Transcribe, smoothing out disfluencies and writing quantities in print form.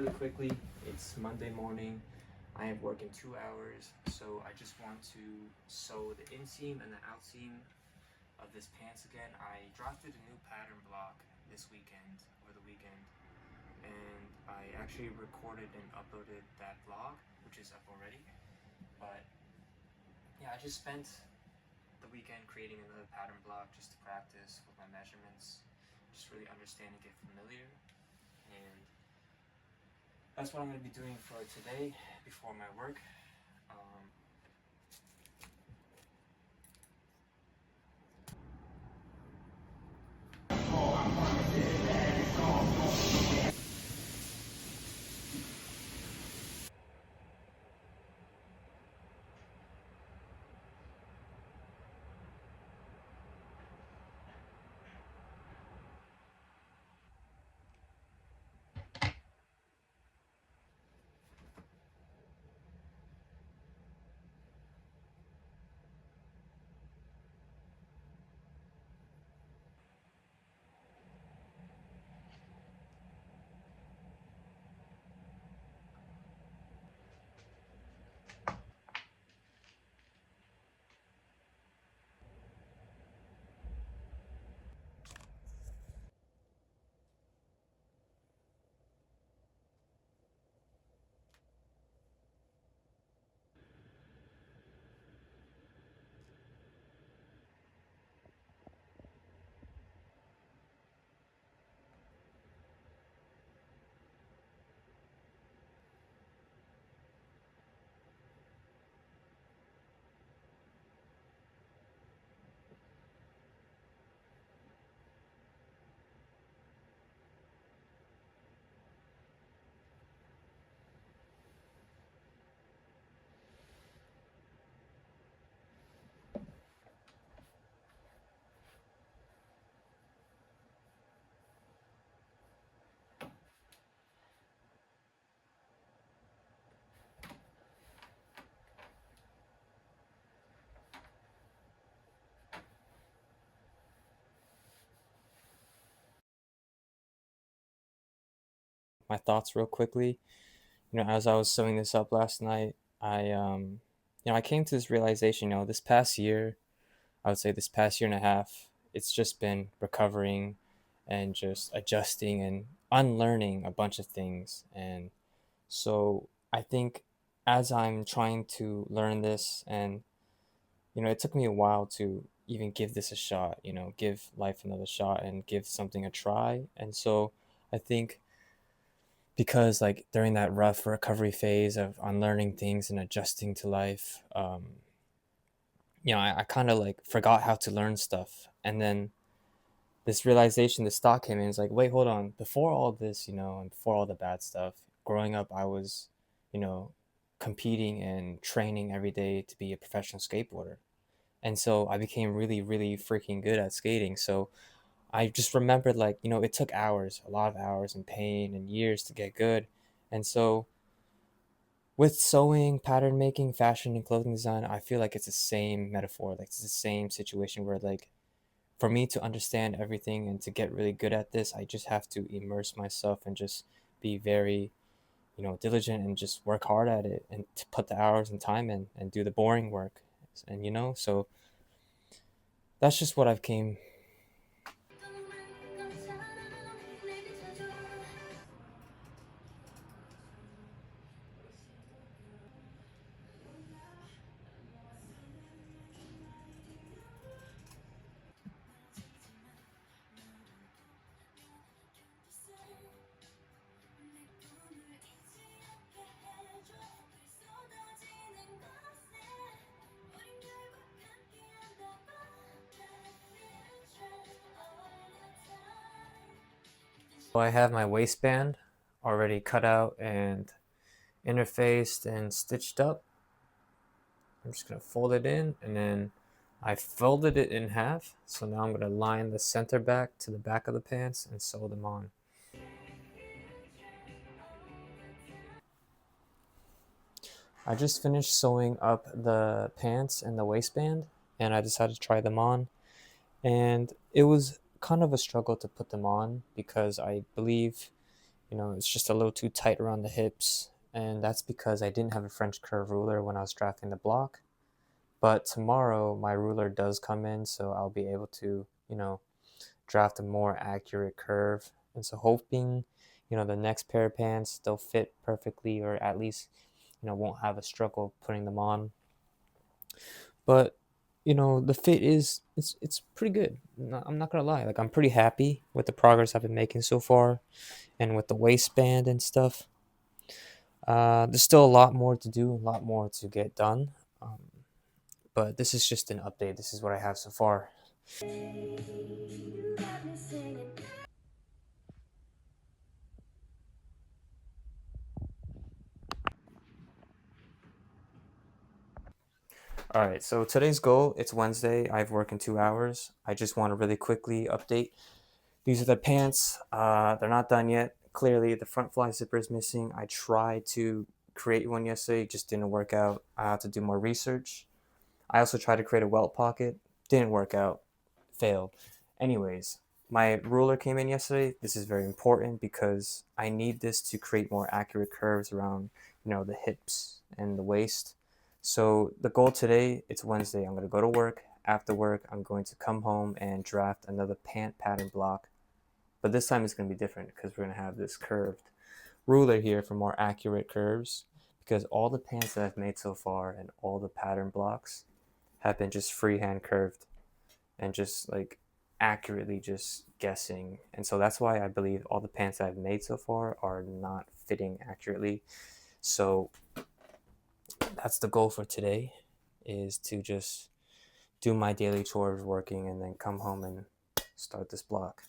really quickly, it's Monday morning. I am working 2 hours, so I just want to sew the inseam and the outseam of this pants again. I drafted a new pattern block this weekend, over the weekend, and I actually recorded and uploaded that vlog, which is up already. But yeah, I just spent the weekend creating another pattern block just to practice with my measurements, just really understand and get familiar. And that's what I'm going to be doing for today before my work. Um, my thoughts real quickly. As I was sewing this up last night, I came to this realization. This past year, I would say this past year and a half, it's just been recovering and just adjusting and unlearning a bunch of things. And so I think as I'm trying to learn this, and it took me a while to even give this a shot, give life another shot and give something a try. And so I think because like during that rough recovery phase of unlearning things and adjusting to life, I kind of like forgot how to learn stuff. And then this realization, this thought came in. It's like, wait, hold on. Before all this, and before all the bad stuff, growing up, I was, you know, competing and training every day to be a professional skateboarder. And so I became really, really freaking good at skating. So I just remembered, like, it took hours, a lot of hours and pain and years to get good. And so with sewing, pattern making, fashion, and clothing design, I feel like it's the same metaphor. Like, it's the same situation where, like, for me to understand everything and to get really good at this, I just have to immerse myself and just be very, diligent and just work hard at it and to put the hours and time in and do the boring work. And, so that's just what I've came. So I have my waistband already cut out and interfaced and stitched up. I'm just gonna fold it in, and then I folded it in half. So now I'm gonna line the center back to the back of the pants and sew them on. I just finished sewing up the pants and the waistband, and I decided to try them on. And it was kind of a struggle to put them on because I believe It's just a little too tight around the hips, and that's because I didn't have a French curve ruler when I was drafting the block. But tomorrow my ruler does come in, so I'll be able to, draft a more accurate curve. And so hoping, the next pair of pants they'll fit perfectly, or at least, won't have a struggle putting them on. But the fit is it's pretty good. I'm not gonna lie. Like, I'm pretty happy with the progress I've been making so far, and with the waistband and stuff. There's still a lot more to do, a lot more to get done. Um, but this is just an update. This is what I have so far. All right, so today's goal, it's Wednesday. I've worked in 2 hours. I just want to really quickly update. These are the pants. They're not done yet. Clearly, the front fly zipper is missing. I tried to create one yesterday, just didn't work out. I had to do more research. I also tried to create a welt pocket, didn't work out, failed. Anyways, my ruler came in yesterday. This is very important because I need this to create more accurate curves around, the hips and the waist. So the goal today, it's Wednesday. I'm going to go to work. After work, I'm going to come home and draft another pant pattern block. But this time it's going to be different because we're going to have this curved ruler here for more accurate curves, because all the pants that I've made so far and all the pattern blocks have been just freehand curved and just like accurately just guessing. And so that's why I believe all the pants I've made so far are not fitting accurately. So that's the goal for today, is to just do my daily chores working and then come home and start this block.